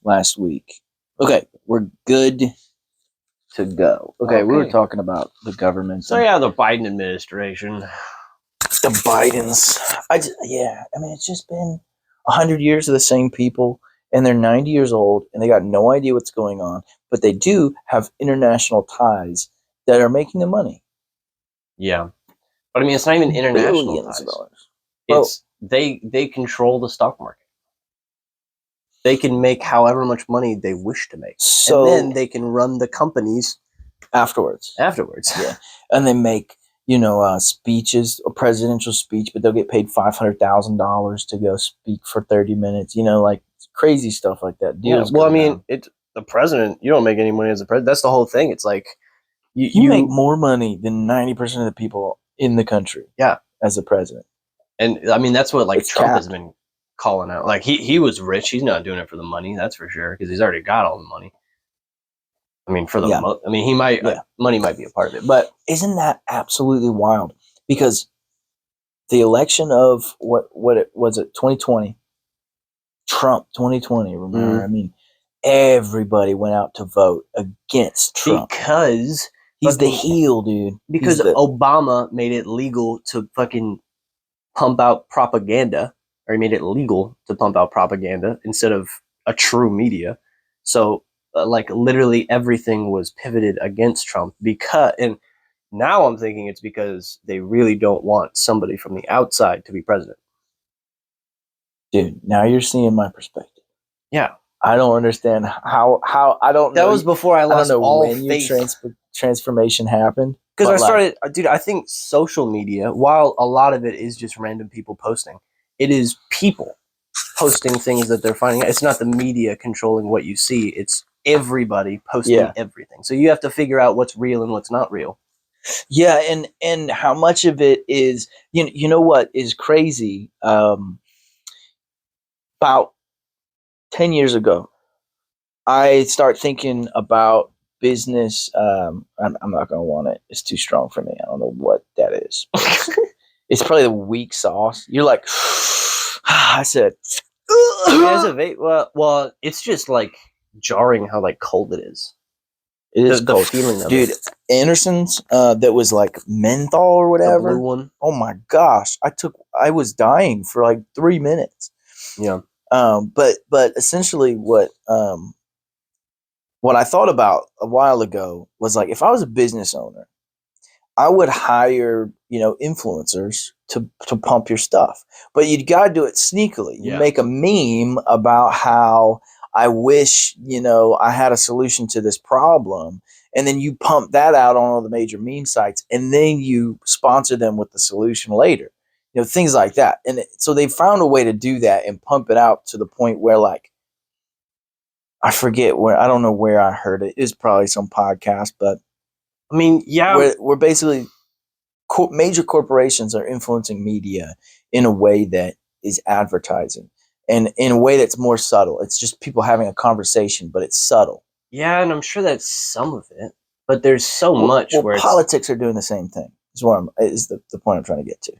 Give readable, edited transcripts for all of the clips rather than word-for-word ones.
last week. Okay, we're good to go. Okay, we were talking about the government. So yeah, the Biden administration. The Bidens. I mean, it's just been 100 years of the same people, and they're 90 years old, and they got no idea what's going on, but they do have international ties that are making them money. Yeah. But I mean, it's not even international Billions ties. of dollars. It's they control the stock market. They can make however much money they wish to make. So, and then they can run the companies afterwards. Yeah. And they make, speeches, a presidential speech, but they'll get paid $500,000 to go speak for 30 minutes, like crazy stuff like that. Deals. Yeah. Well, I mean, the president, you don't make any money as a president. That's the whole thing. It's like you make more money than 90% of the people in the country. Yeah. As a president. And I mean, that's what it's Trump capped. Has been calling out. Like he was rich. He's not doing it for the money. That's for sure. Because he's already got all the money. I mean, for the he might money might be a part of it, but isn't that absolutely wild? Because the election of what it was, it 2020, Trump 2020. Remember, I mean, everybody went out to vote against Trump because he's the heel, dude. Because Obama made it legal to fucking pump out propaganda, or he made it legal to pump out propaganda instead of a true media. So. Like literally everything was pivoted against Trump and now I'm thinking it's because they really don't want somebody from the outside to be president. Dude, now you're seeing my perspective. Yeah. I don't understand how I don't know. That was before I lost all when faith. Your transformation happened. Because I started, dude, I think social media, while a lot of it is just random people posting, it is people posting things that they're finding. It's not the media controlling what you see. It's everybody posting everything. So you have to figure out what's real and what's not real. Yeah, and how much of it is you know what is crazy? About 10 years ago, I start thinking about business. I'm not gonna want it. It's too strong for me. I don't know what that is. It's probably the weak sauce. You're like, I said. Well, it's just like jarring how like cold it is. It is the feeling of dude. It. Anderson's that was like menthol or whatever. The blue one. Oh my gosh, I was dying for like 3 minutes. Yeah. But essentially what I thought about a while ago was like, if I was a business owner, I would hire, influencers to pump your stuff, but you got to do it sneakily. You make a meme about how I wish, I had a solution to this problem. And then you pump that out on all the major meme sites, and then you sponsor them with the solution later, things like that. And so they found a way to do that and pump it out to the point where, like, I forget where, I don't know where I heard it. It's probably some podcast, but I mean, we're basically major corporations are influencing media in a way that is advertising, and in a way that's more subtle. It's just people having a conversation, but it's subtle. Yeah, and I'm sure that's some of it, but there's so much where politics are doing the same thing. Is the point I'm trying to get to.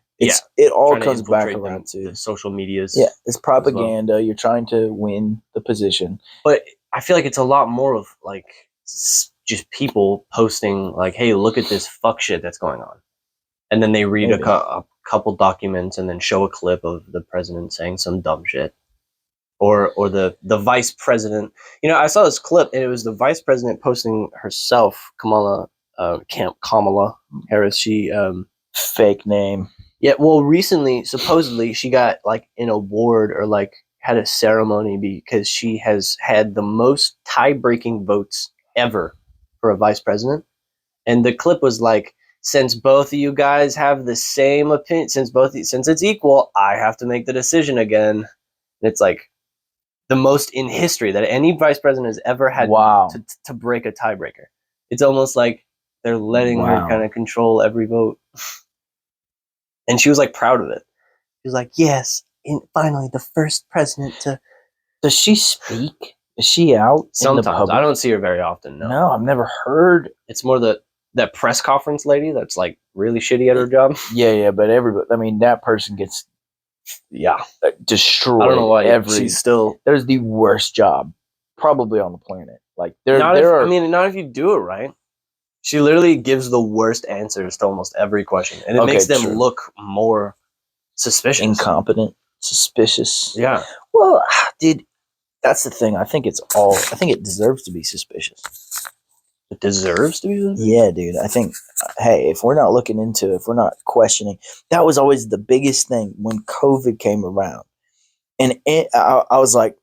It all comes back around to the social medias. Yeah, it's propaganda. Well. You're trying to win the position, but I feel like it's a lot more of like just people posting like, "Hey, look at this fuck shit that's going on," and then they read a couple documents and then show a clip of the president saying some dumb shit, or the vice president. I saw this clip and it was the vice president posting herself, Kamala Harris. She fake name. Yeah, well, recently, supposedly, she got like an award or like had a ceremony because she has had the most tie-breaking votes ever for a vice president. And the clip was like, since both of you guys have the same opinion, since it's equal, I have to make the decision again. And it's like the most in history that any vice president has ever had to break a tiebreaker. It's almost like they're letting her kind of control every vote. And she was like proud of it. She was like, yes, finally the first president to... Does she speak? Is she out? Sometimes. I don't see her very often, no. No, I've never heard. It's more that press conference lady that's like really shitty at her job. Yeah, but everybody, I mean, that person gets destroyed. I don't know why she's still... There's the worst job probably on the planet. Like not if you do it right. She literally gives the worst answers to almost every question, and it makes them look more suspicious, incompetent, suspicious. Yeah. Well, dude, that's the thing. I think it deserves to be suspicious. It deserves to be? Yeah, dude. I think, hey, if we're not looking into it, if we're not questioning, that was always the biggest thing when COVID came around. And I was like,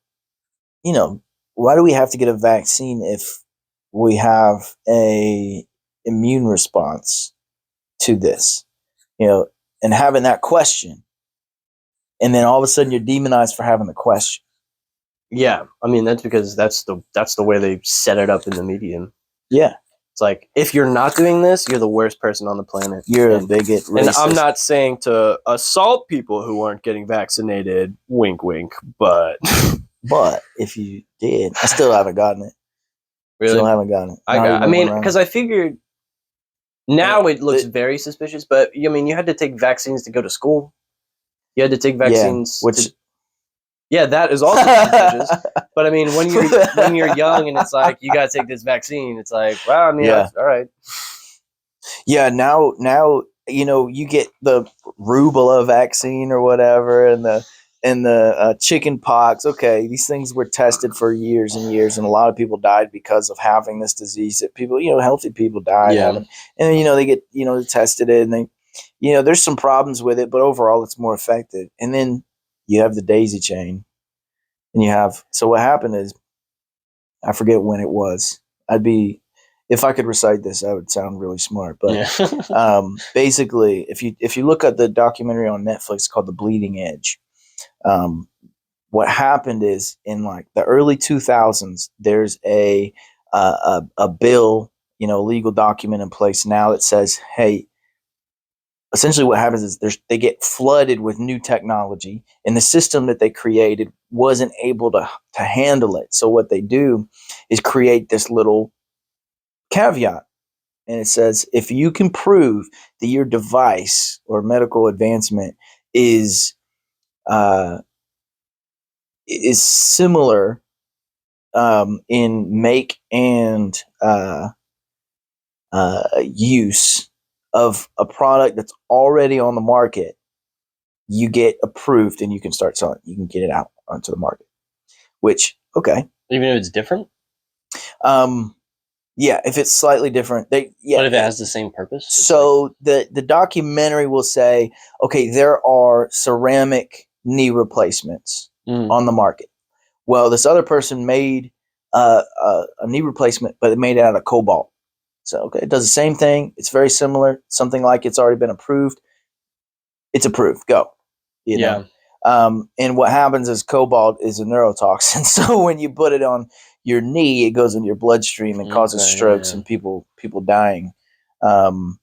you know, why do we have to get a vaccine if we have a immune response to this? You know, and having that question. And then all of a sudden you're demonized for having the question. Yeah. I mean, that's because that's the way they set it up in the medium. Yeah. It's like, if you're not doing this, you're the worst person on the planet. You're a bigot, racist. And I'm not saying to assault people who aren't getting vaccinated, wink, wink, but... But if you did, I still haven't gotten it. Really? Still haven't gotten it. Because I figured now it looks very suspicious, but I mean, you had to take vaccines to go to school. You had to take vaccines. Yeah, that is also suspicious. But I mean, when you're young and it's like, you got to take this vaccine, it's like, well, I mean, all right. Yeah, now you know, you get the rubella vaccine or whatever, and the chicken pox. Okay, these things were tested for years and years, and a lot of people died because of having this disease. That people, you know, healthy people died having, and you know, they get, you know, tested it, and they, you know, there's some problems with it, but overall, it's more effective. And then you have the daisy chain, and you have. So what happened is, I forget when it was. If I could recite this, I would sound really smart. But basically, if you look at the documentary on Netflix called The Bleeding Edge, what happened is, in like the early 2000s, there's a bill, you know, legal document in place now that says, hey, essentially what happens is they get flooded with new technology, and the system that they created wasn't able to handle it. So what they do is create this little caveat, and it says, if you can prove that your device or medical advancement is similar in make and use of a product that's already on the market, you get approved and you can start selling. You can get it out onto the market. Which, okay, even if it's different. Yeah, if it's slightly different, but if it has the same purpose. So the documentary will say, okay, there are ceramic knee replacements on the market. Well, this other person made a knee replacement, but it made it out of cobalt. So okay, it does the same thing. It's very similar. Something like it's already been approved. It's approved. Go. You know? And what happens is cobalt is a neurotoxin. So when you put it on your knee, it goes in your bloodstream and causes strokes and people dying. So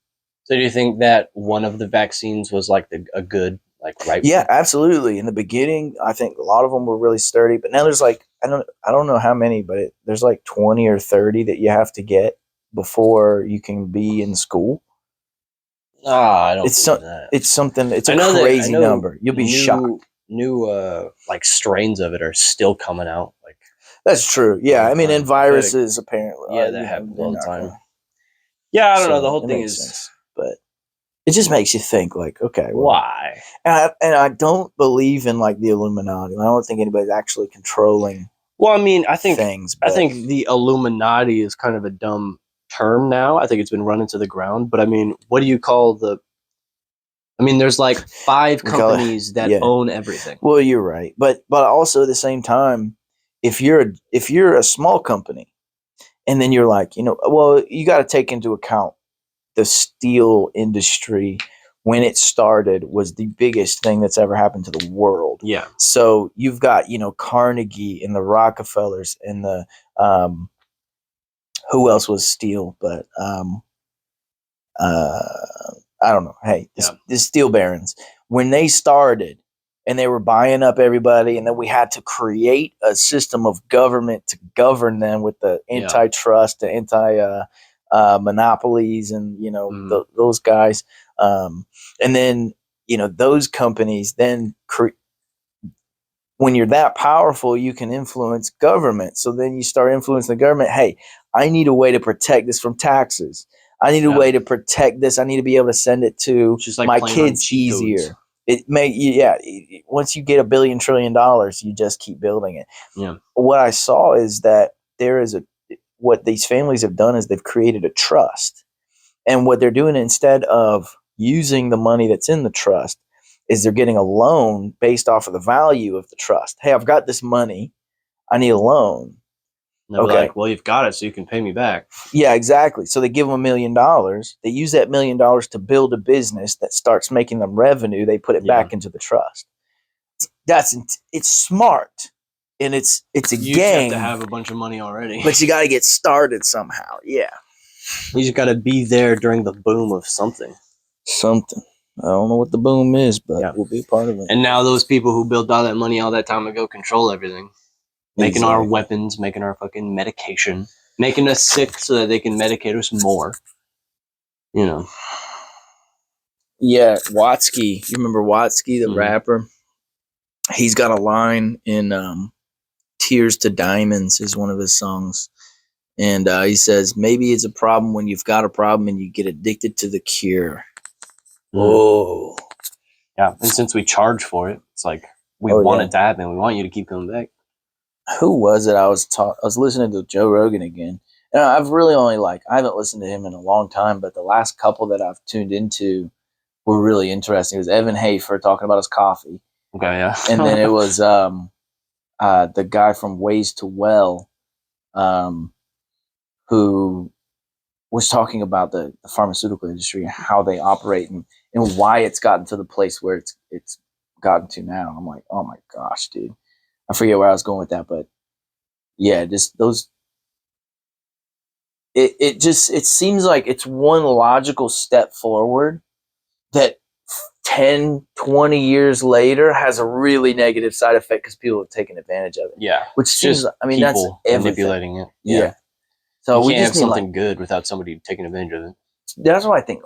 do you think that one of the vaccines was like a good, like, right? Yeah, absolutely. In the beginning, I think a lot of them were really sturdy, but now there's like, I don't know how many, but there's like 20 or 30 that you have to get before you can be in school. I don't believe that. It's something. It's a crazy number. You'll be shocked. New like strains of it are still coming out. Like, that's true. Yeah, I mean, and viruses apparently. Yeah, that happens all the time. Yeah, I don't know. The whole thing is sense, but it just makes you think. Like, okay, well, why? And I don't believe in like the Illuminati. I don't think anybody's actually controlling. Well, I mean, I think things. I think the Illuminati is kind of a dumb term now. I think it's been run into the ground. But I mean, what do you call the? I mean, there's like 5 companies that own everything. Well, you're right, but also at the same time, if you're a small company, and then you're like, you know, well, you got to take into account the steel industry when it started was the biggest thing that's ever happened to the world. Yeah. So you've got, you know, Carnegie and the Rockefellers and the who else was steel, but I don't know. Hey, the steel barons, when they started and they were buying up everybody, and then we had to create a system of government to govern them with the antitrust, the monopolies, and, you know, those guys. And then, you know, those companies then when you're that powerful, you can influence government. So then you start influencing the government. Hey, I need a way to protect this from taxes. I need a way to protect this. I need to be able to send it to my kids easier. Once you get $1 billion trillion, you just keep building it. Yeah. What I saw is that what these families have done is they've created a trust. And what they're doing, instead of using the money that's in the trust, is they're getting a loan based off of the value of the trust. Hey, I've got this money. I need a loan. They're like, well, you've got it, so you can pay me back. Yeah, exactly. So they give them $1 million. They use that $1 million to build a business that starts making them revenue. They put it back into the trust. It's smart, and it's a game. You just have to have a bunch of money already, but you got to get started somehow. Yeah, you just got to be there during the boom of something. I don't know what the boom is, but we'll be a part of it. And now those people who built all that money all that time ago control everything. Making our weapons, making our fucking medication, making us sick so that they can medicate us more. You know. Yeah, Watsky. You remember Watsky, the rapper? He's got a line in Tears to Diamonds is one of his songs. And he says, maybe it's a problem when you've got a problem and you get addicted to the cure. Oh. Yeah, and since we charge for it, it's like we want it to happen. We want you to keep coming back. Who was it? I was listening to Joe Rogan again. And I've really I haven't listened to him in a long time, but the last couple that I've tuned into were really interesting. It was Evan Hafer talking about his coffee. Okay, yeah. And then it was the guy from Ways to Well, who was talking about the pharmaceutical industry and how they operate and why it's gotten to the place where it's gotten to now. I'm like, oh my gosh, dude. I forget where I was going with that, but yeah, just those. It seems like it's one logical step forward that 10, 20 years later has a really negative side effect because people have taken advantage of it. Yeah. Which seems, that's everything. Manipulating it. Yeah. So we can't have something good without somebody taking advantage of it. That's what I think.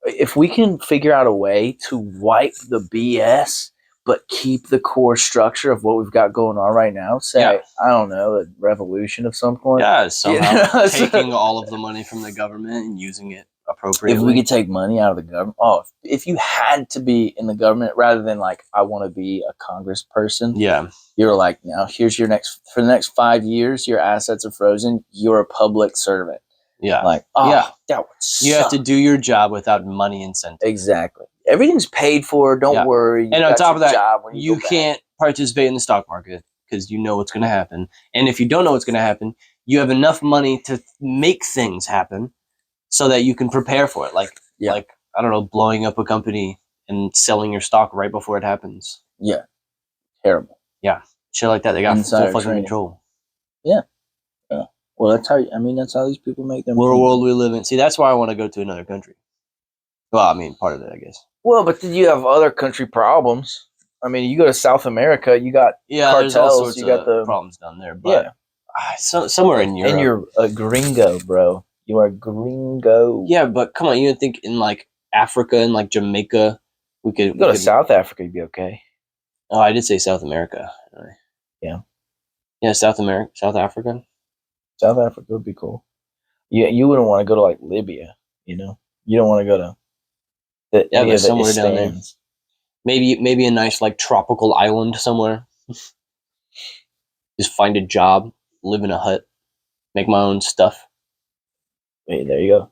If we can figure out a way to wipe the BS, but keep the core structure of what we've got going on right now, I don't know, a revolution of some point. Yeah, somehow taking all of the money from the government and using it appropriately. If we could take money out of the government, if you had to be in the government rather than I want to be a Congress person. Yeah. You're like, now here's for the next 5 years, your assets are frozen. You're a public servant. Yeah. That would suck. You have to do your job without money incentive. Exactly. Everything's paid for. Don't worry. And on top of that, you can't participate in the stock market because you know what's going to happen. And if you don't know what's going to happen, you have enough money to make things happen so that you can prepare for it. Like, I don't know, blowing up a company and selling your stock right before it happens. Yeah. Terrible. Yeah. Shit like that. They got full fucking control. Yeah. Well, that's how these people make their money. What world we live in. See, that's why I want to go to another country. Well, I mean, part of it, I guess. Well, but then you have other country problems. I mean, you go to South America, you got cartels. There's all sorts of problems down there. But somewhere in Europe. And you're a gringo, bro. You are a gringo. Yeah, but come on, you don't think in Africa and Jamaica we could go to South Africa, you'd be okay. Oh, I did say South America. Yeah. Yeah, South Africa. South Africa would be cool. You wouldn't want to go to Libya, you know? You don't want to go to somewhere down there. Maybe a nice tropical island somewhere. Just find a job, live in a hut, make my own stuff. Hey, there you go.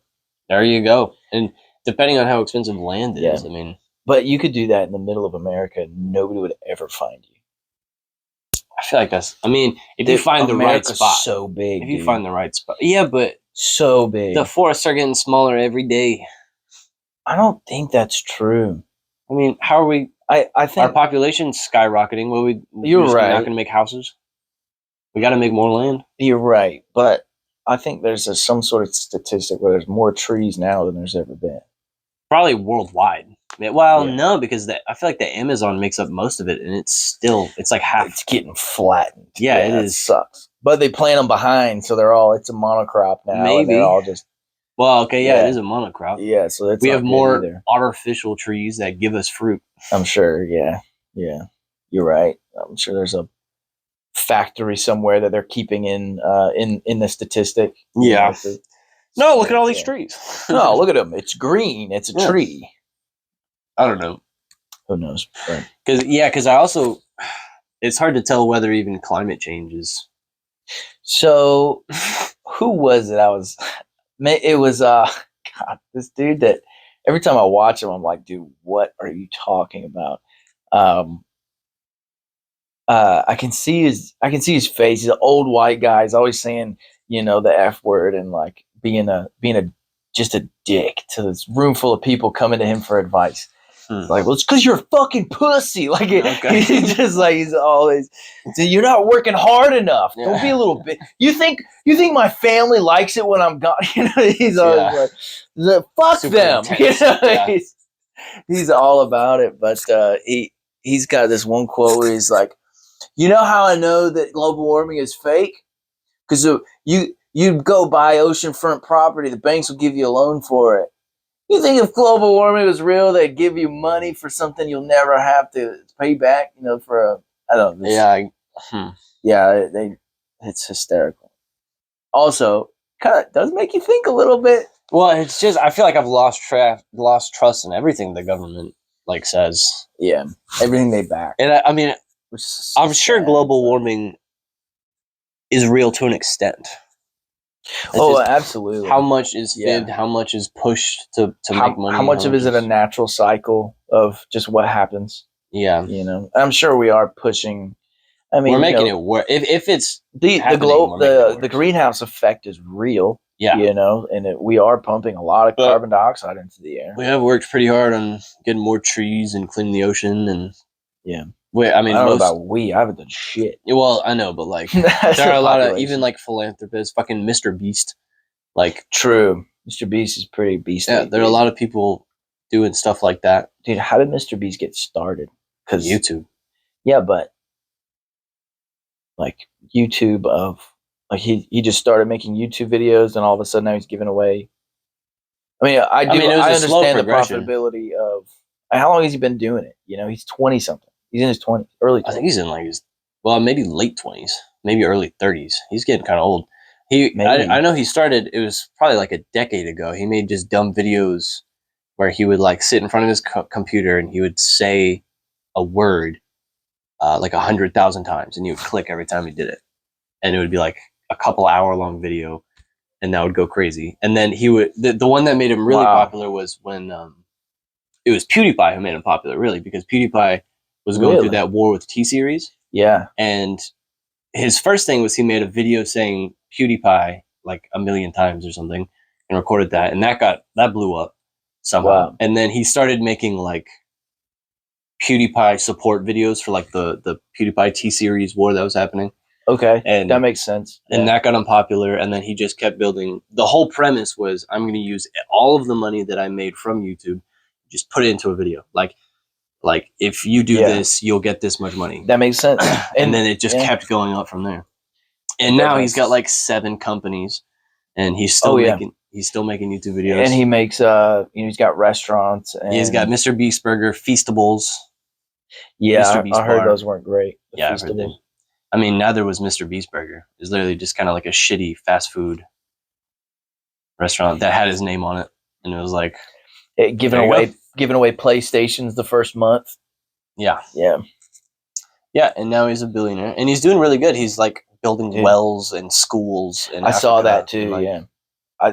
There you go. And depending on how expensive land is, I mean. But you could do that in the middle of America and nobody would ever find you. I feel like if you find the right spot. So big. If you find the right spot. Yeah, but so big. The forests are getting smaller every day. I don't think that's true. I mean, how are we? I think our population's skyrocketing. You're right. We're not going to make houses. We got to make more land. You're right, but I think there's some sort of statistic where there's more trees now than there's ever been. Probably worldwide. Well, no, because I feel like the Amazon makes up most of it, and it's half. It's getting flattened. Yeah, it is. Sucks. But they plant them behind, so it's a monocrop now. Maybe. And they're all just. Well, okay, it is a monocrop. Yeah, so that's we have more artificial trees that give us fruit. I'm sure. Yeah. You're right. I'm sure there's a factory somewhere that they're keeping in the statistic. Yeah. No, look at all these trees. No, look at them. It's green. It's a tree. I don't know. Who knows? Because I also, it's hard to tell whether even climate change is. So, who was it? It was God, this dude that every time I watch him, I'm like, dude, what are you talking about? I can see his face. He's an old white guy. He's always saying, the F word and like being a just a dick to this room full of people coming to him for advice. Like, well, it's because you're a fucking pussy. Like, he's just like, he's always, you're not working hard enough. Yeah. Don't be a little bit. You think my family likes it when I'm gone? He's always like, fuck super them. He's all about it. But he's got this one quote where he's like, you know how I know that global warming is fake? Because you go buy oceanfront property, the banks will give you a loan for it. You think if global warming was real, they'd give you money for something you'll never have to pay back? I don't know. It's hysterical. Also, kind of does make you think a little bit. Well, it's just I feel like I've lost trust in everything the government says. Yeah, everything they back. And I mean, I'm sure global warming is real to an extent. Absolutely. How much is fibbed? How much is pushed to make money? How much of it is it a natural cycle of just what happens? Yeah. I'm sure we are pushing. I mean, we're making it work. If it's the greenhouse effect is real. Yeah. And we are pumping a lot of carbon dioxide into the air. We have worked pretty hard on getting more trees and cleaning the ocean and I mean, I don't know about I haven't done shit. Well, I know, but like there are a lot of even like philanthropists, fucking Mr. Beast, like true. Mr. Beast is pretty beastly. Yeah, there are a lot of people doing stuff like that. Dude, how did Mr. Beast get started? Because YouTube. Yeah, but like YouTube he just started making YouTube videos, and all of a sudden now he's giving away. I mean, I understand the profitability of how long has he been doing it? He's 20 something. He's in his 20s, early 20s. I think he's in like maybe late 20s, maybe early 30s. He's getting kind of old. I know he started, it was probably like a decade ago. He made just dumb videos where he would like sit in front of his computer and he would say a word like 100,000 times, and he would click every time he did it. And it would be like a couple hour long video, and that would go crazy. And then he would, the one that made him really popular was when it was PewDiePie who made him popular, really, because PewDiePie was going through that war with T-Series. Yeah. And his first thing was he made a video saying PewDiePie like 1 million times or something and recorded that. And that blew up somehow. Wow. And then he started making like PewDiePie support videos for like the PewDiePie T-Series war that was happening. Okay. And that makes sense. And that got him popular. And then he just kept building. The whole premise was, I'm going to use all of the money that I made from YouTube, just put it into a video. Like if you do this, you'll get this much money. That makes sense. And then it just kept going up from there. And now he's got like 7 companies, and he's still making YouTube videos. And he makes he's got restaurants. And he's got Mr. Beast Burger, Feastables. Yeah, I heard those weren't great. Yeah, I've heard them. I mean, neither was Mr. Beast Burger. It was literally just kind of like a shitty fast food restaurant that had his name on it, and it was like giving away PlayStations the first month. Yeah. And now he's a billionaire, and he's doing really good. He's like building wells and schools. And I saw that too. Like,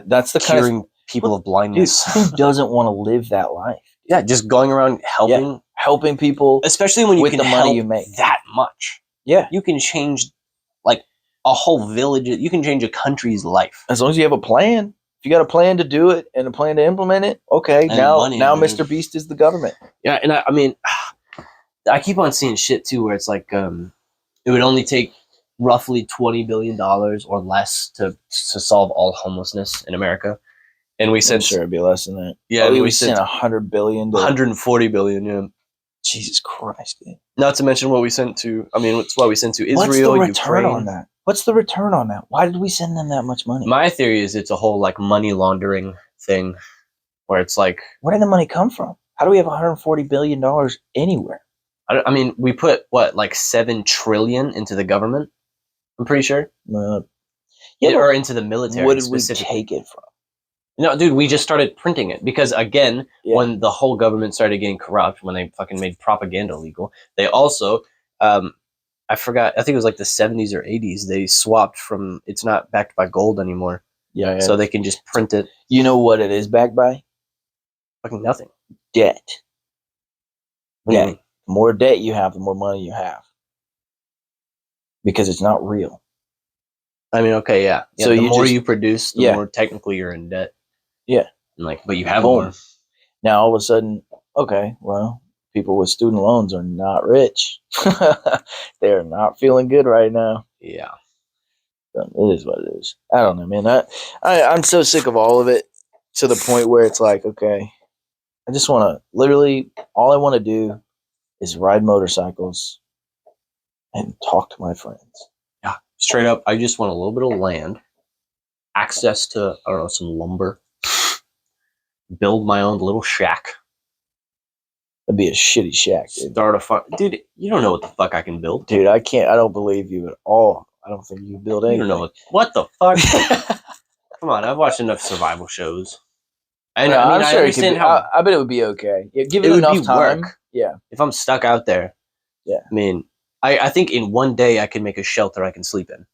that's the kind curing people of blindness. Dude, who doesn't want to live that life? Yeah, just going around helping people, especially when you can the money you make that much. Yeah, you can change like a whole village. You can change a country's life as long as you have a plan. If you got a plan to do it and a plan to implement it, okay. And now Mr. Beast is the government. Yeah, and I mean, I keep on seeing shit too, where it's like it would only take roughly $20 billion or less to solve all homelessness in America. And we sent, I'm sure it'd be less than that. Yeah, we sent $100 billion, 140 billion. Yeah, Jesus Christ, dude. Not to mention what we sent to. I mean, it's what we sent to Israel. What's the return Ukraine. On that? What's the return on that? Why did we send them that much money? My theory is it's a whole like money laundering thing, where it's like, where did the money come from? How do we have $140 billion anywhere? I mean, we put what, like 7 trillion into the government. I'm pretty sure. Or into the military. What did we take it from? No, dude, we just started printing it because, again, when the whole government started getting corrupt, when they fucking made propaganda legal, they also, I forgot, I think it was like the 70s or 80s, they swapped from, it's not backed by gold anymore. Yeah. So they can just print it. You know what it is backed by? Fucking nothing. Debt. Yeah. The more debt you have, the more money you have. Because it's not real. I mean, okay, yeah. So the more you produce, the more technically you're in debt. Yeah. And but you have more. Now all of a sudden, okay, well, people with student loans are not rich. They're not feeling good right now. Yeah. It is what it is. I don't know, man. I'm so sick of all of it to the point where it's like, okay, I just want to literally, all I want to do is ride motorcycles and talk to my friends. Yeah, straight up. I just want a little bit of land, access to, I don't know, some lumber, build my own little shack. That'd be a shitty shack, dude. Start a fun, dude. You don't know what the fuck I can build, dude. I can't. I don't believe you at all. I don't think you can build anything. You don't know what the fuck. Come on, I've watched enough survival shows. And yeah, I mean, I'm sure I understand how. I bet it would be okay. Yeah, give it enough time. Work. Yeah. If I'm stuck out there. Yeah. I mean, I think in one day I can make a shelter I can sleep in.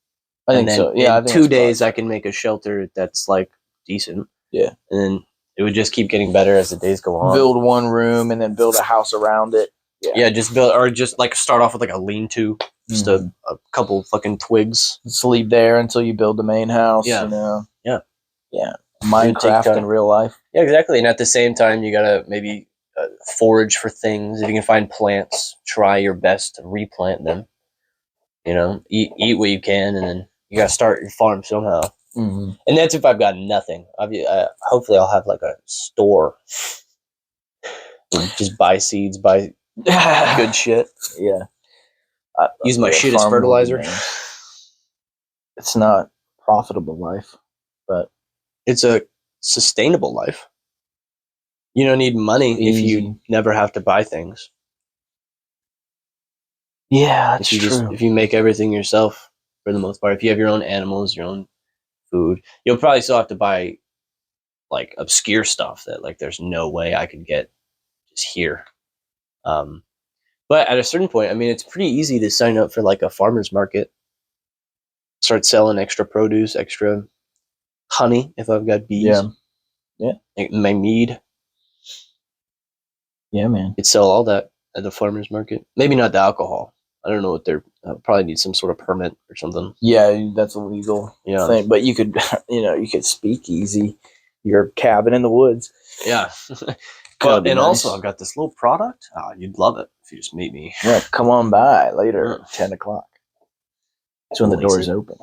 I think so. Yeah. In 2 days I can make a shelter that's like decent. Yeah. And then it would just keep getting better as the days go on. Build one room and then build a house around it. Yeah, just build, or just like start off with like a lean-to, just a couple fucking twigs. Sleep there until you build the main house. Yeah. You know. Yeah. Yeah. Minecraft in real life. Yeah, exactly. And at the same time, you gotta maybe forage for things. If you can find plants, try your best to replant them. You know, eat what you can, and then you gotta start your farm somehow. Mm-hmm. And that's if I've got nothing. Hopefully, I'll have like a store. Just buy seeds, buy good shit. Yeah. Use my shit as fertilizer. It's not profitable life, but it's a sustainable life. You don't need money if you never have to buy things. Yeah, that's true. If you make everything yourself, for the most part, if you have your own animals, your own food, you'll probably still have to buy like obscure stuff that like there's no way I could get just here. But at a certain point, I mean, it's pretty easy to sign up for like a farmer's market. Start selling extra produce, extra honey if I've got bees. Yeah. My mead. Yeah, man. You'd sell all that at the farmer's market. Maybe not the alcohol. I don't know what they're probably need some sort of permit or something. Yeah, that's a legal thing. But you could, you could speak easy your cabin in the woods. Yeah. But and nice. Also, I've got this little product. You'd love it if you just meet me. Yeah, come on by later at 10 o'clock. That's when the doors open.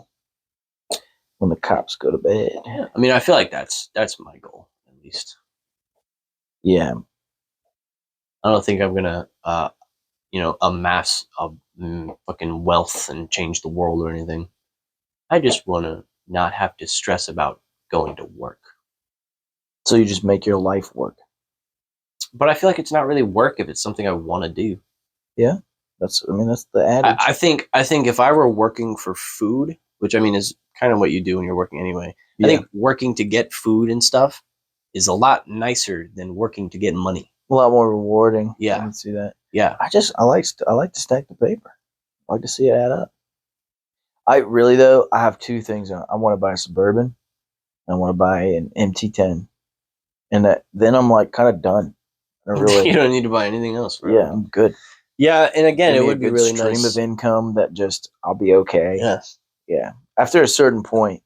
When the cops go to bed. Yeah. I mean, I feel like that's my goal, at least. Yeah. I don't think I'm gonna, amass a fucking wealth and change the world or anything. I just want to not have to stress about going to work. So you just make your life work. But I feel like it's not really work if it's something I want to do. Yeah, that's the adage. I think if I were working for food, which I mean is kind of what you do when you're working anyway. Yeah. I think working to get food and stuff is a lot nicer than working to get money. A lot more rewarding. Yeah, I can see that. Yeah, I like to stack the paper. I like to see it add up. I have two things. I want to buy a Suburban. I want to buy an MT10, and then I'm like kind of done. You don't need to buy anything else. Really. Yeah, I'm good. Yeah, and again, it would be really nice. Stream of income that just I'll be okay. Yeah, yeah. After a certain point,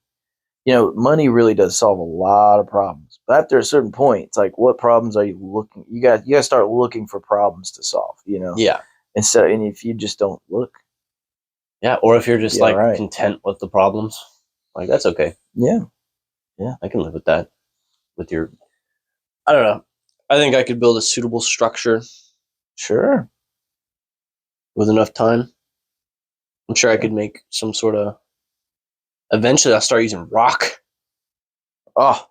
money really does solve a lot of problems. But after a certain point, it's like, what problems are you looking? You got to start looking for problems to solve. Yeah. And if you just don't look. Yeah, or if you're just content with the problems, like that's okay. Yeah. Yeah, I can live with that. With your, I don't know. I think I could build a suitable structure. Sure. With enough time. I'm sure I could make some sort of. Eventually, I'll start using rock. Oh.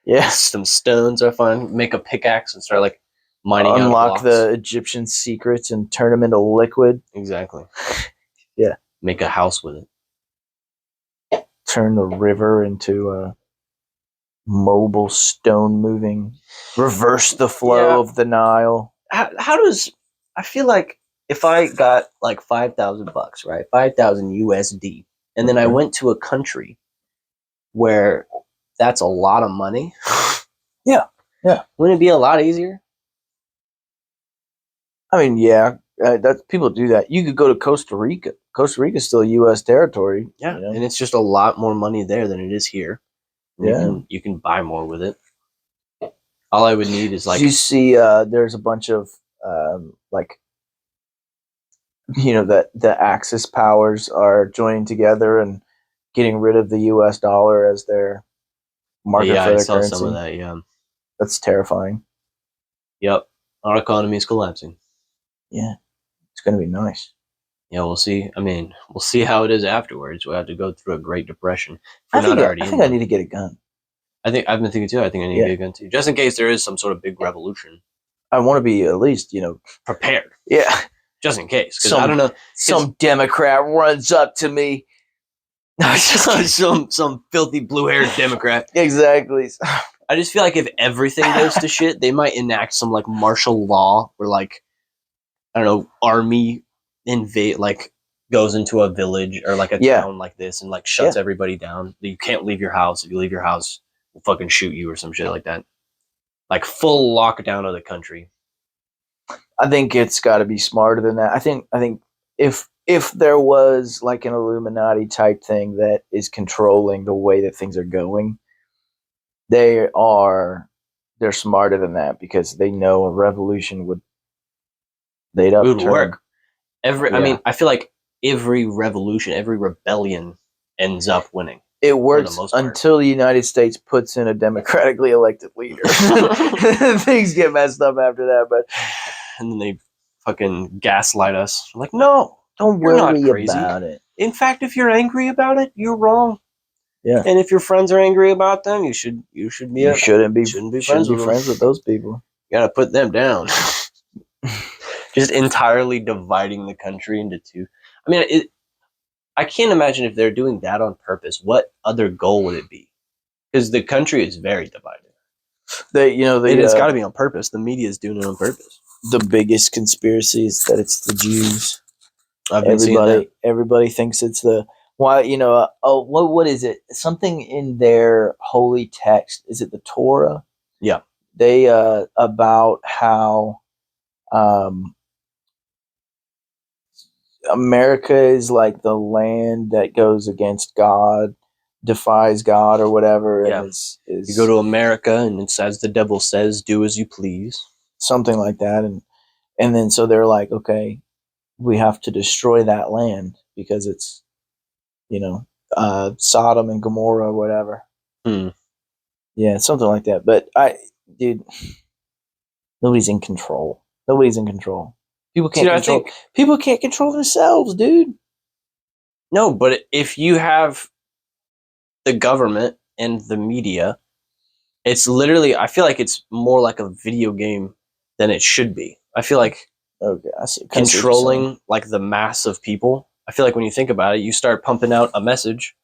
Yeah. Some stones I find. Make a pickaxe and start like mining out unlock blocks. the Egyptian secrets and turn them into liquid. Exactly. Yeah. Make a house with it. Turn the river into a mobile stone moving. Reverse the flow of the Nile. How does I feel like if I got like $5,000, right? 5,000 USD, and then I went to a country where that's a lot of money. Yeah. Wouldn't it be a lot easier? I mean, yeah, that people do that. You could go to Costa Rica. Costa Rica is still U.S. territory. Yeah, you know? and it's just a lot more money there than it is here. You can buy more with it. All I would need is like you see. There's a bunch of like, that the Axis powers are joining together and getting rid of the U.S. dollar as their market for I their saw currency. some of that. Yeah, That's terrifying. Yep, our economy is collapsing. Yeah, it's going to be nice. Yeah, we'll see. I mean, we'll see how it is afterwards. We'll have to go through a Great Depression. I think I need to get a gun. I think I've been thinking too. I think I need to get a gun too, just in case there is some sort of big revolution. I want to be at least, prepared. Yeah, just in case. Because I don't know, some Democrat runs up to me. some filthy blue-haired Democrat. Exactly. I just feel like if everything goes to shit, they might enact some like martial law where like I don't know, army invade like goes into a village or like a town like this and like shuts everybody down. You can't leave your house. If you leave your house, we'll fucking shoot you or some shit like that. Like full lockdown of the country. I think it's got to be smarter than that. I think if there was like an Illuminati type thing that is controlling the way that things are going, they're smarter than that because they know a revolution would work. I mean, I feel like every revolution, every rebellion ends up winning. It works until the United States puts in a democratically elected leader. Things get messed up after that, but and then they fucking gaslight us. I'm like, no, don't worry about it. In fact, if you're angry about it, you're wrong. Yeah. And if your friends are angry about them, you shouldn't be friends with those people. You gotta put them down. Just entirely dividing the country into two. I mean, I can't imagine if they're doing that on purpose. What other goal would it be? Because the country is very divided. It's got to be on purpose. The media is doing it on purpose. The biggest conspiracy is that it's the Jews. Everybody thinks it's the what is it? Something in their holy text. Is it the Torah? Yeah. They about how America is like the land that goes against God, defies God or whatever. Yeah. And you go to America and it's as the devil says, do as you please. Something like that. And then so they're like, okay, we have to destroy that land because it's, Sodom and Gomorrah or whatever. Yeah, something like that. But nobody's in control. People can't people can't control themselves, dude. No, but if you have the government and the media, it's literally, I feel like it's more like a video game than it should be. I feel like controlling like the mass of people. I feel like when you think about it, you start pumping out a message.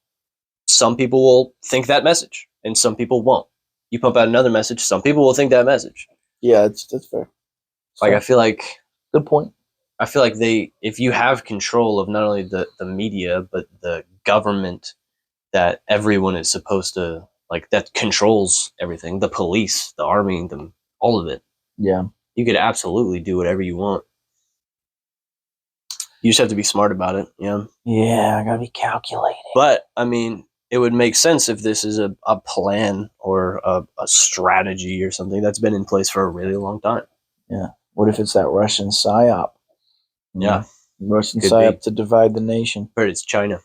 Some people will think that message and some people won't. You pump out another message. Some people will think that message. Yeah, that's fair. I feel like good point. I feel like if you have control of not only the media, but the government that everyone is supposed to, like, that controls everything, the police, the army, all of it. Yeah. You could absolutely do whatever you want. You just have to be smart about it. Yeah. Yeah, I gotta be calculating. But, I mean, it would make sense if this is a plan or a strategy or something that's been in place for a really long time. Yeah. What if it's that Russian psyop? Yeah. Russian psyop to divide the nation. But it's China.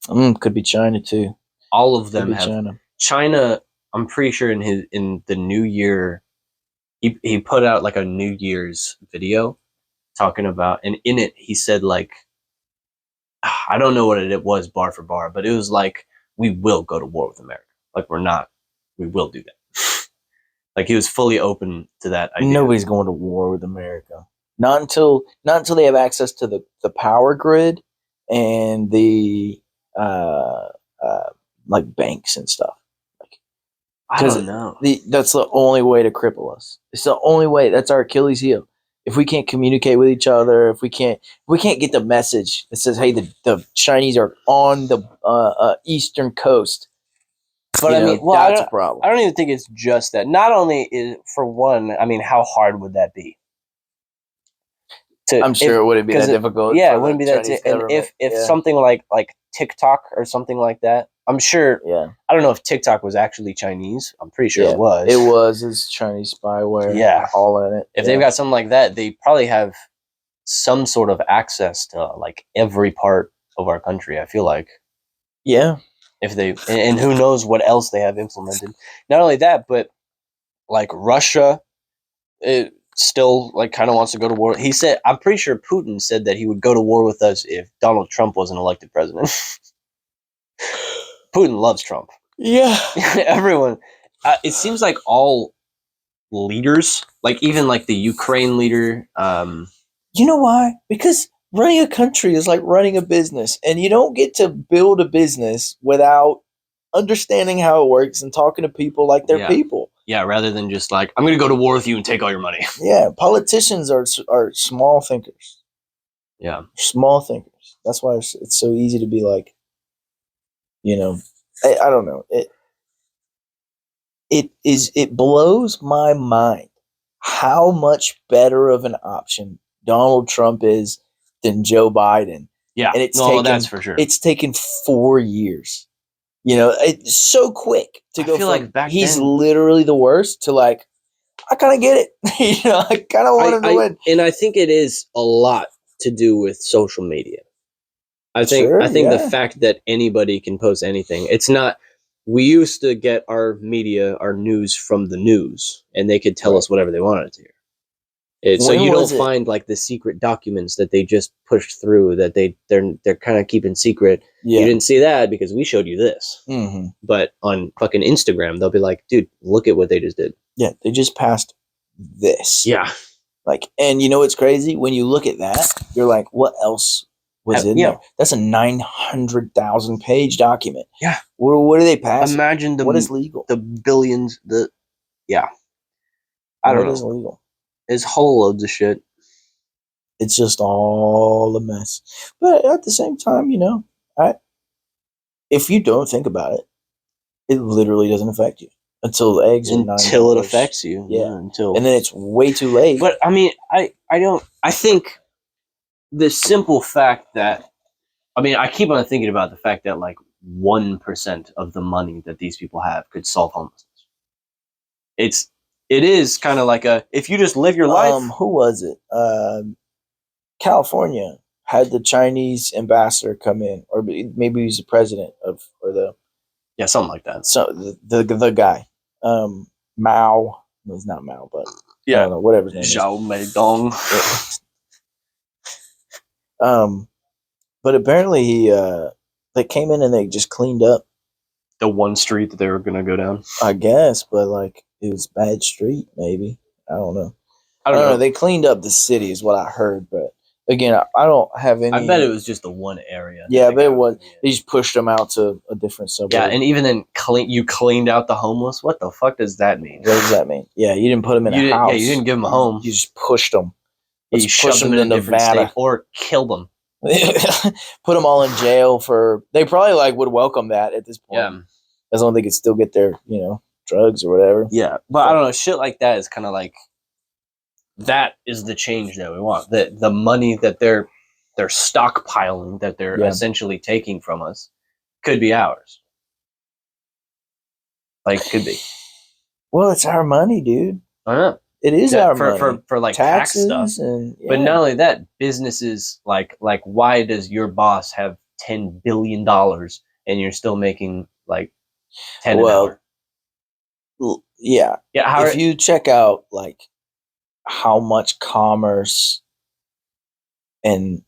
Could be China too. All of them have China. I'm pretty sure in the New Year, he put out like a New Year's video talking about, and in it he said like, I don't know what it was bar for bar, but it was like, we will go to war with America. Like we will do that. Like he was fully open to that idea. Nobody's going to war with America. Not until they have access to the power grid and the like banks and stuff. I don't know. That's the only way to cripple us. It's the only way. That's our Achilles heel. If we can't communicate with each other, if we can't get the message that says, "Hey, the Chinese are on the eastern coast," but I mean, that's a problem. I don't even think it's just that. Not only is, for one, I mean, how hard would that be? I'm sure it wouldn't be that difficult. Yeah, it wouldn't be that. And if something like TikTok or something like that, I'm sure. Yeah. I don't know if TikTok was actually Chinese. I'm pretty sure it was. It was. It's Chinese spyware. Yeah, all in it. If they've got something like that, they probably have some sort of access to like every part of our country. I feel like. Yeah. If they and who knows what else they have implemented. Not only that, but like Russia, it still like kind of wants to go to war. He said, I'm pretty sure Putin said that he would go to war with us if Donald Trump wasn't elected president. Putin loves Trump. Yeah. Everyone. It seems like all leaders, like even like the Ukraine leader. You know why? Because running a country is like running a business, and you don't get to build a business without understanding how it works and talking to people like they're people. Yeah, rather than just like, I'm going to go to war with you and take all your money. Yeah, politicians are small thinkers. Yeah. Small thinkers. That's why it's so easy to be like, I don't know. It blows my mind how much better of an option Donald Trump is than Joe Biden. Yeah, and that's for sure. It's taken 4 years. It's so quick to go from like back he's then, literally the worst to like, I kind of get it. I kind of want him to win. And I think it is a lot to do with social media. I think the fact that anybody can post anything. It's not. We used to get our media, our news from the news, and they could tell us whatever they wanted to hear. So you don't find like the secret documents that they just pushed through that they're kind of keeping secret. Yeah. You didn't see that because we showed you this. Mm-hmm. But on fucking Instagram, they'll be like, dude, look at what they just did. Yeah, they just passed this. Yeah. Like, and you know what's crazy? When you look at that, you're like, what else was in there? That's a 900,000 page document. Yeah. What do they pass? Imagine what is legal? The billions. I don't know. What is legal? It's whole loads of shit. It's just all a mess. But at the same time, if you don't think about it, it literally doesn't affect you until the eggs are until it affects you. Yeah. And then it's way too late. But I mean, I think the simple fact that, I mean, I keep on thinking about the fact that like 1% of the money that these people have could solve homelessness. It is kind of like if you just live your life. Who was it? California had the Chinese ambassador come in, or maybe he's the president something like that. So the guy, Mao. No, it's not Mao, but I don't know, whatever his name is. Xiao Meidong. But apparently they came in and they just cleaned up the one street that they were gonna go down. I guess, but like it was a bad street, maybe. I don't know. I don't know. They cleaned up the city, is what I heard, but again, I don't have any. I bet it was just the one area. Yeah, but it was. They just pushed them out to a different suburb. Yeah, and even then, you cleaned out the homeless. What the fuck does that mean? What does that mean? Yeah, you didn't put them in a house. Yeah, you didn't give them a home. You just pushed them. You shoved them in a different state or killed them. Put them all in jail for. They probably would welcome that at this point. Yeah, as long as they could still get their drugs or whatever. Yeah, but I don't know. Shit like that is kind of like. That is the change that we want. The money that they're stockpiling, that they're essentially taking from us, could be ours. Could be. Well, it's our money, dude. I know. It is our money. For like taxes tax stuff. And, But not only that, businesses like why does your boss have $10 billion and you're still making like 10 an hour? Yeah. If you check out how much commerce and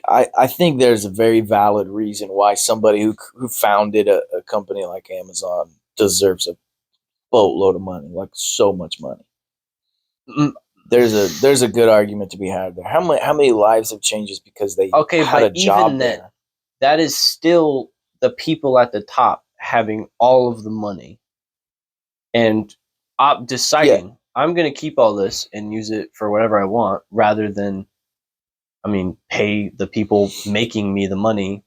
I think there's a very valid reason why somebody who founded a company like Amazon deserves a boatload of money, like so much money. Mm. There's a good argument to be had there. How many lives have changed because they had a job even there? that is still the people at the top having all of the money and deciding I'm going to keep all this and use it for whatever I want, rather than, I mean, pay the people making me the money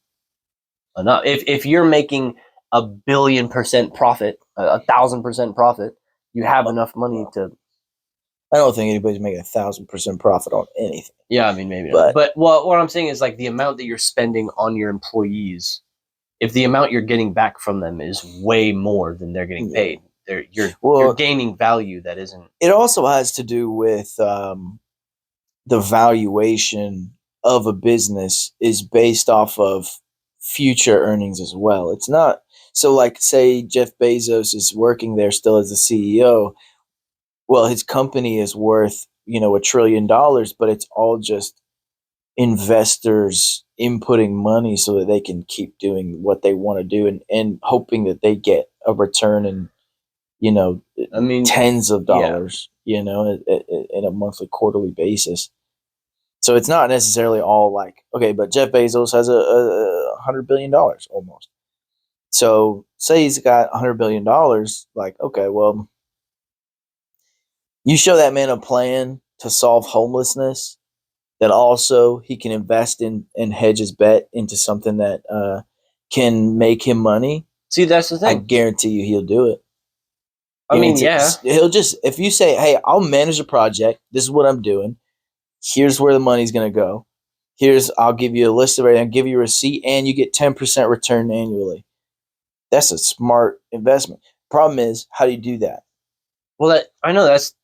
enough. If you're making 1,000,000,000% profit, 1,000% profit, you have enough money to. I don't think anybody's making 1,000% profit on anything. Yeah, I mean, maybe not. But what I'm saying is, like, the amount that you're spending on your employees, if the amount you're getting back from them is way more than they're getting paid, you're gaining value that isn't. It also has to do with the valuation of a business is based off of future earnings as well. It's not so, like, say Jeff Bezos is working there still as the CEO. Well, his company is worth, $1 trillion, but it's all just investors inputting money so that they can keep doing what they want to do, and hoping that they get a return in, I mean, tens of dollars, in a monthly, quarterly basis. So it's not necessarily all like, okay, but Jeff Bezos has a $100 billion almost. So say he's got $100 billion, like, okay, well, you show that man a plan to solve homelessness, that also he can invest in and hedge his bet into something that can make him money. See, that's the thing. I guarantee you he'll do it. I mean, yeah. He'll just, if you say, hey, I'll manage a project, this is what I'm doing, here's where the money's going to go. I'll give you a list of everything, I'll give you a receipt, and you get 10% return annually. That's a smart investment. Problem is, how do you do that? Well, I know that's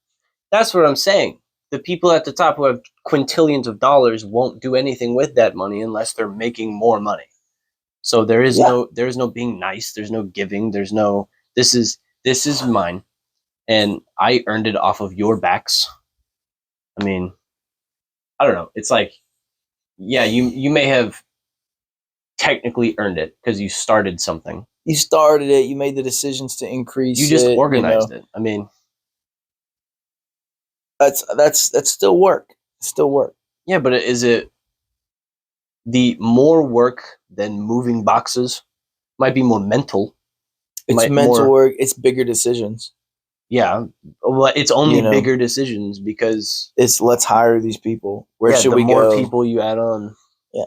what I'm saying. The people at the top who have quintillions of dollars won't do anything with that money unless they're making more money. So there is no being nice. There's no giving. There's no, this is mine, and I earned it off of your backs. I mean, I don't know. It's like, yeah, you may have technically earned it because you started something. You started it. You made the decisions to increase. You just organized it. I mean, that's still work. Still work. Yeah, but is it the more work than moving boxes? Might be more mental. It's mental work. It's bigger decisions. Yeah, well, it's only bigger decisions because it's let's hire these people. Where should we go? The more people you add on. Yeah.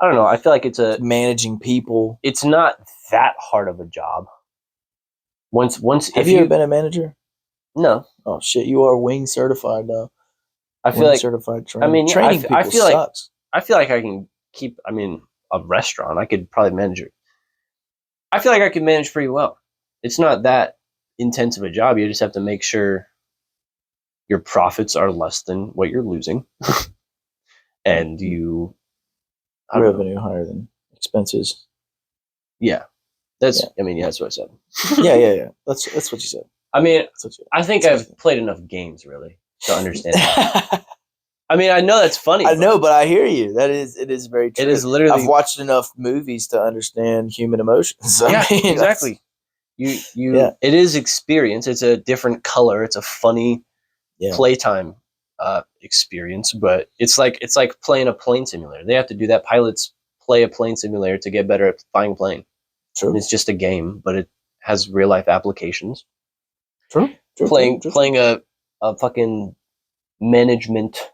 I don't know. I feel like it's managing people. It's not that hard of a job. Once have you ever been a manager? No. Oh shit! You are wing certified though. I feel like certified trainer. I mean, training people sucks. I feel like I can keep. I mean, a restaurant, I could probably manage it. I feel like I can manage pretty well. It's not that intense of a job. You just have to make sure your profits are less than what you're losing, and you revenue higher than expenses. Yeah, that's. Yeah. I mean, yeah, that's what I said. yeah. That's what you said. I mean, I think I've played enough games really to understand that. I mean, I know that's funny. I know, but I hear you. It is very true. It is literally. I've watched enough movies to understand human emotions. Yeah, exactly. It is experience. It's a different color. It's a funny playtime experience, but it's like playing a plane simulator. They have to do that. Pilots play a plane simulator to get better at flying a plane. True. And it's just a game, but it has real life applications. True. Playing a fucking management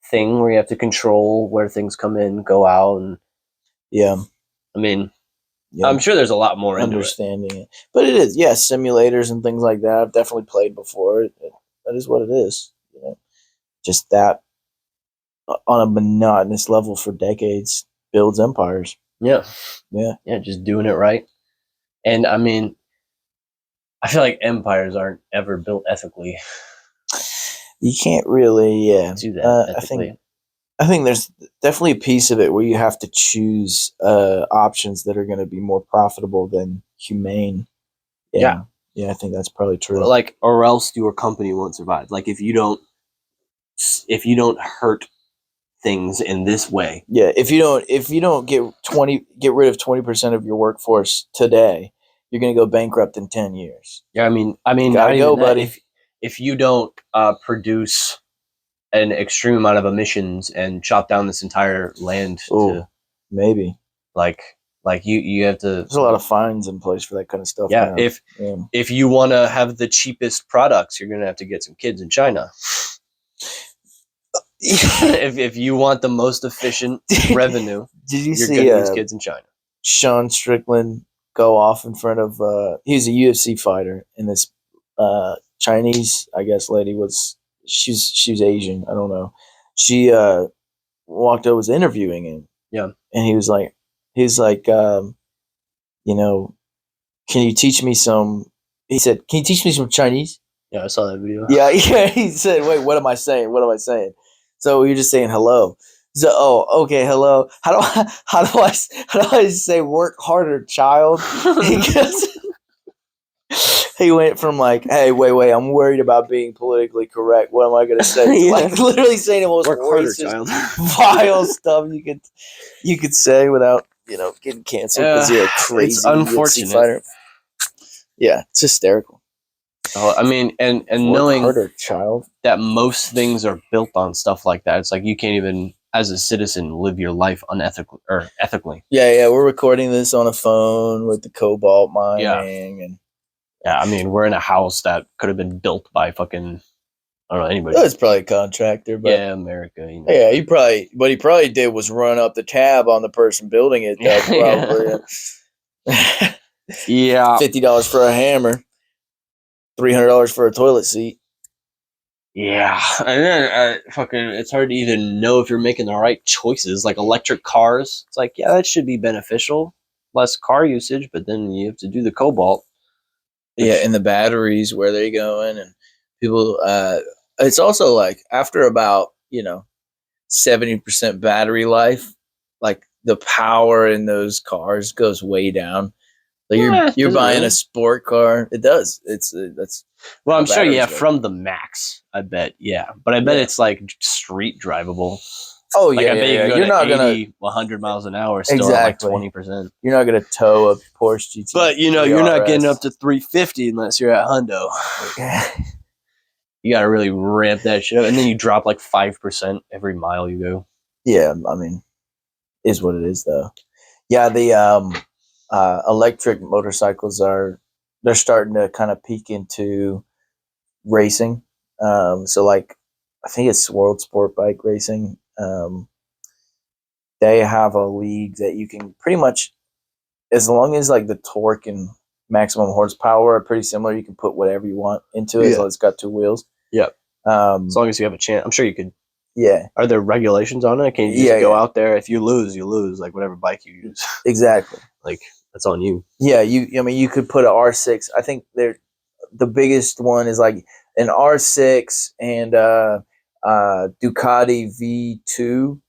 thing where you have to control where things come in, go out, and I mean, I'm sure there's a lot more understanding it, but it is simulators and things like that. I've definitely played before. That is what it is. Just that on a monotonous level for decades builds empires. Yeah, just doing it right. And I mean, I feel like empires aren't ever built ethically. You can't really, do that ethically. I think there's definitely a piece of it where you have to choose options that are going to be more profitable than humane. Yeah, I think that's probably true. Like, or else your company won't survive. Like, if you don't hurt things in this way. Yeah, if you don't get rid of 20% of your workforce today, you're gonna go bankrupt in 10 years. Yeah, I mean, Gotta not go, even that. buddy. If you don't produce an extreme amount of emissions and chop down this entire land to maybe like you have to. There's a lot of fines in place for that kind of stuff. Yeah, now. If you want to have the cheapest products, you're gonna have to get some kids in China. if you want the most efficient revenue, did you you're see gonna use kids in China. Sean Strickland go off in front of he's a UFC fighter, and this Chinese, I guess, lady she's Asian, I don't know. She walked over, was interviewing him. Yeah. And he's like, you know, can you teach me some? He said, "Can you teach me some Chinese?" Yeah, I saw that video. Yeah. He said, "Wait, what am I saying? What am I saying?" So you're just saying hello. So, okay, hello. How do I say work harder, child? He went from like, hey, wait, I'm worried about being politically correct. What am I gonna say? Yeah. Like literally saying the most work racist, harder, vile stuff you could say without getting canceled because you're a crazy it's unfortunate UFC fighter. Yeah, it's hysterical. Oh, I mean, and Work knowing harder, child. that most things are built on stuff like that, it's like you can't even, as a citizen, live your life ethically. Yeah, we're recording this on a phone with the cobalt mining, and I mean, we're in a house that could have been built by fucking, I don't know, anybody. It's probably a contractor, but yeah, America. Yeah, what he probably did was run up the tab on the person building it. Though, probably. Yeah. $50 for a hammer, $300 for a toilet seat. Yeah, and then it's hard to even know if you're making the right choices. Like electric cars, it's like, yeah, that should be beneficial, less car usage, but then you have to do the cobalt. Yeah, and the batteries, where they're going, and people. It's also like after about 70% battery life, like the power in those cars goes way down. Like you're buying a sport car. It does. That's well, I'm sure. Yeah, from the max, I bet. Yeah, but I bet it's like street drivable. Oh like, yeah, I bet yeah. You You're not 80, gonna 100 miles an hour still exactly. at like 20%. You're not gonna tow a Porsche GT. But you're not getting up to 350 unless you're at Hundo. You got to really ramp that shit up, and then you drop like 5% every mile you go. Yeah, I mean, is what it is though. Yeah, the electric motorcycles they're starting to kind of peek into racing. So like, I think it's World Sport Bike Racing. They have a league that you can pretty much, as long as like the torque and maximum horsepower are pretty similar, you can put whatever you want into it as long as it's got two wheels. Yeah. As long as you have a chance. I'm sure you could. Yeah. Are there regulations on it? Can you just go out there? If you lose, you lose. Like whatever bike you use. Exactly. Like that's on you. Yeah. You could put an R6. I think the biggest one is like an R6 and Ducati V2.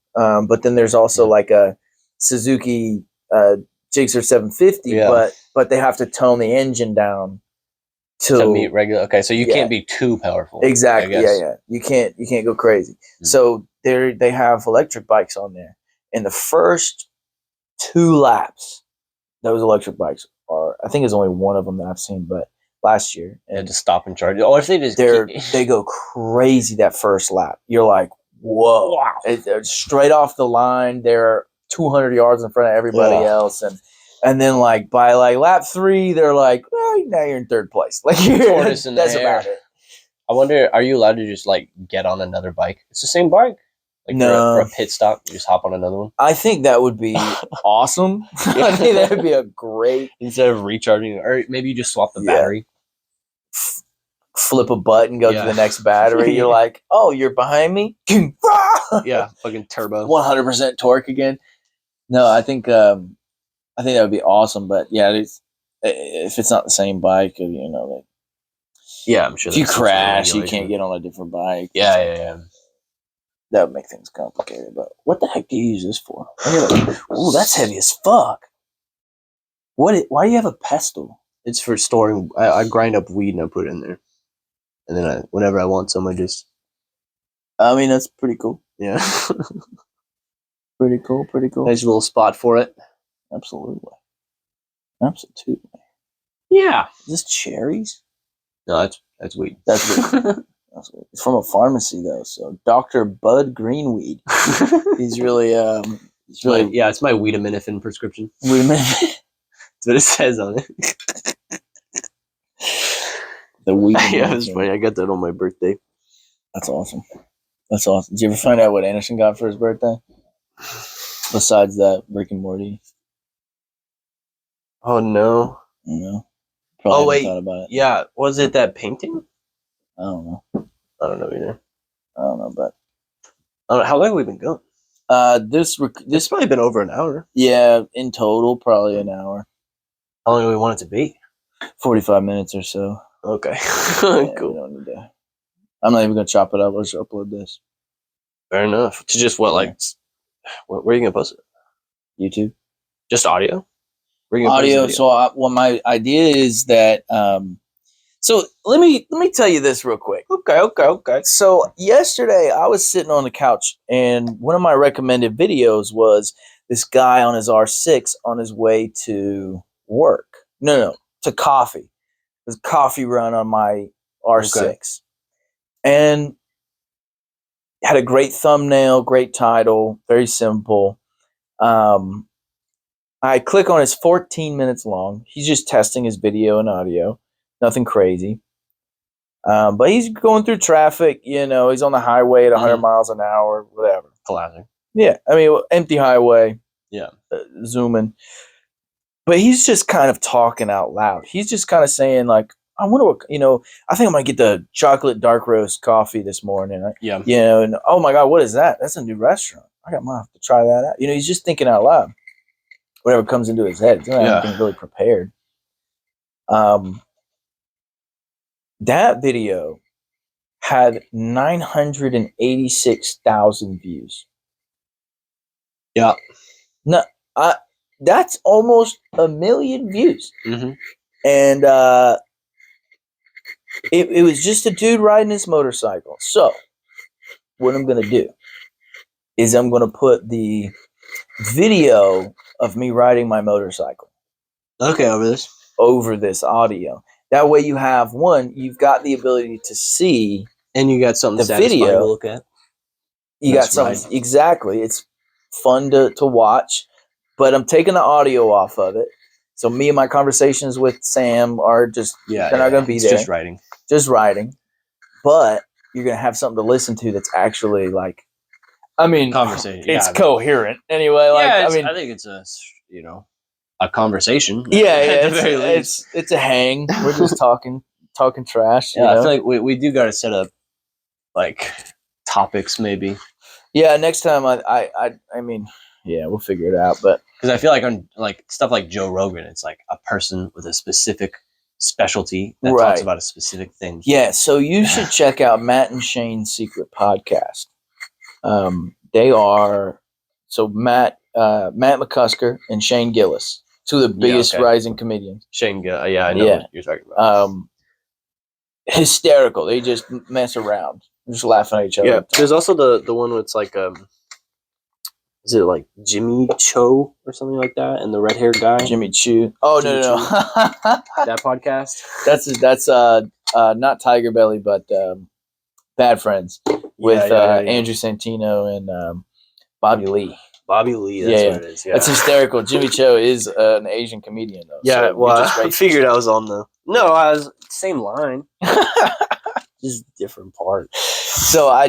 But then there's also like a Suzuki Gixxer 750. But they have to tone the engine down to meet regular. Okay, so you can't be too powerful. Exactly. Yeah. You can't go crazy. So they have electric bikes on there. In the first 2 laps, those electric bikes are, I think there's only one of them that I've seen, but last year. And to stop and charge. Or if they just they go crazy that first lap. You're like, whoa. Wow. They're straight off the line. They're 200 yards in front of everybody else. And then like by like lap 3, they're like, well, now you're in 3rd place. Like that's about it. I wonder, are you allowed to just like get on another bike? It's the same bike. Like for a pit stop, you just hop on another one. I think that would be awesome. I think that would be a great, instead of recharging, or maybe you just swap the battery. Flip a button, go to the next battery. You're like, oh, you're behind me. Yeah, fucking turbo, 100% torque again. No, I think that would be awesome. But yeah, if it's not the same bike, like, yeah, I'm sure. If you crash, you can't get on a different bike. Yeah. That would make things complicated. But what the heck do you use this for? Oh, that's heavy as fuck. Why do you have a pestle? It's for storing. I grind up weed and I put it in there, and then whenever I want some, I just. I mean, that's pretty cool. Yeah. Pretty cool. Nice little spot for it. Absolutely. Yeah. Is this cherries? No, that's weed. That's weed. It's from a pharmacy though, so Dr. Bud Greenweed. He's really it's my Weedaminophen prescription. Weedaminophen. That's what it says on it. The Weedaminophen. Yeah, it's funny. I got that on my birthday. That's awesome. That's awesome. Did you ever find out what Anderson got for his birthday? Besides that, Rick and Morty. Oh no. No. Probably haven't thought about it. Yeah, was it that painting? I don't know. I don't know either. I don't know, but how long have we been going? This probably been over an hour. Yeah, in total, probably an hour. How long do we want it to be? 45 minutes or so. Okay. Yeah, cool. We don't need to. I'm not even gonna chop it up. Let's upload this. Fair enough. To just what, like, where are you gonna post it? YouTube. Just audio. Audio. So, my idea is that. So let me tell you this real quick. Okay. So yesterday I was sitting on the couch, and one of my recommended videos was this guy on his R6 on his way to work. No, to coffee. There's a coffee run on my R6. Okay. And had a great thumbnail, great title, very simple. I click on his 14 minutes long. He's just testing his video and audio. Nothing crazy. But he's going through traffic, he's on the highway at 100 miles an hour, whatever. Classic. Yeah. I mean, empty highway. Yeah. Zooming. But he's just kind of talking out loud. He's just kind of saying, like, I wonder what, I think I'm going to get the chocolate dark roast coffee this morning. Yeah. And oh my God, what is that? That's a new restaurant. I might have to try that out. He's just thinking out loud. Whatever comes into his head. He's not anything really prepared. That video had 986,000 views. Yeah. No, that's almost 1 million views. Mm-hmm. And it was just a dude riding his motorcycle. So what I'm going to do is I'm going to put the video of me riding my motorcycle. Okay, over this audio. That way you've got the ability to see, and you got something the video to look at. You got something right. Exactly. It's fun to watch, but I'm taking the audio off of it. So me and my conversations with Sam are just they're not going to be there. Just writing. But you're going to have something to listen to that's actually like, conversation. It's coherent anyway. I think it's a conversation. Yeah, it's a hang. We're just talking trash. Yeah, I feel like we do got to set up like topics maybe. Yeah, next time we'll figure it out. But because I feel like on like stuff like Joe Rogan, it's like a person with a specific specialty that talks about a specific thing. Yeah, so you should check out Matt and Shane's Secret Podcast. They are Matt McCusker and Shane Gillis, two of the biggest rising comedians. Shane Gillis, I know what you're talking about. Hysterical. They just mess around, just laughing at each other. Yeah, there's also the one where it's like is it like Jimmy Cho or something like that, and the red haired guy? Jimmy Chu. Oh, Jimmy no. That podcast? That's not Tiger Belly, but Bad Friends with Andrew Santino and Bobby Lee. Bobby Lee, that's what it is. Yeah. That's hysterical. Jimmy Cho is an Asian comedian, though. Yeah, so I figured I was on I was same line. Just different part. So I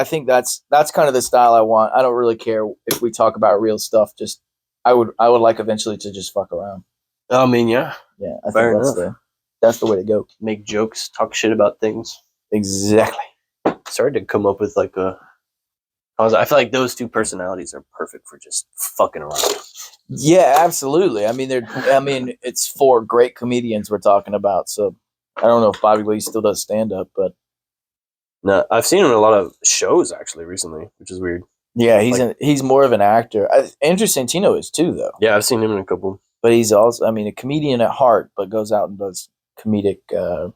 think that's kind of the style I want. I don't really care if we talk about real stuff. Just I would like eventually to just fuck around. I mean, yeah. Yeah, I think that's the way to go. Make jokes, talk shit about things. Exactly. Started to come up with like I feel like those two personalities are perfect for just fucking around. Yeah, absolutely. It's four great comedians we're talking about. So I don't know if Bobby Lee still does stand up, but no, I've seen him in a lot of shows actually recently, which is weird. Yeah, he's more of an actor. Andrew Santino is too, though. Yeah, I've seen him in a couple. But he's also, a comedian at heart, but goes out and does comedic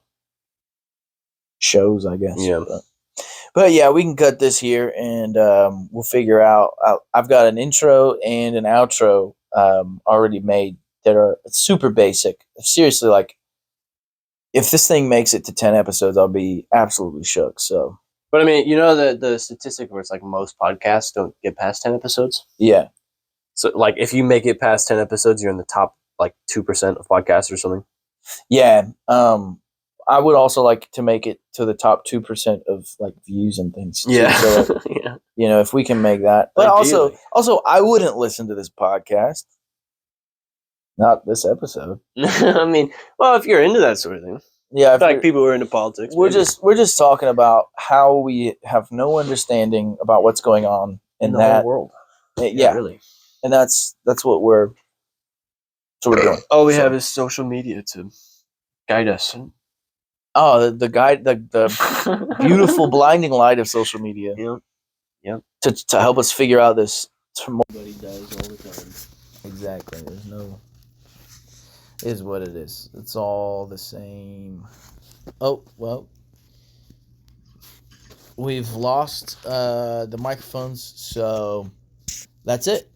shows, I guess. Yeah. But yeah, we can cut this here, and we'll figure out. I've got an intro and an outro already made that are super basic. Seriously, like, if this thing makes it to 10 episodes, I'll be absolutely shook. So, but I mean, you know the statistic where it's like most podcasts don't get past 10 episodes. yeah. So, like, if you make it past 10 episodes, you're in the top like 2% of podcasts or something. Yeah. I would also like to make it to the top 2% of like views and things. Too. Yeah. So, like, yeah. You know, if we can make that, but Ideally. also, I wouldn't listen to this podcast. Not this episode. I mean, well, if you're into that sort of thing, yeah, if like people who are into politics, we're just talking about how we have no understanding about what's going on in the that whole world. Yeah, really, and that's what we're doing. All we have is social media to guide us. Oh, the guide, the beautiful blinding light of social media. Yep. To help us figure out this. Everybody does all the time. Exactly. There's no. It is what it is. It's all the same. Oh well. We've lost the microphones, so that's it.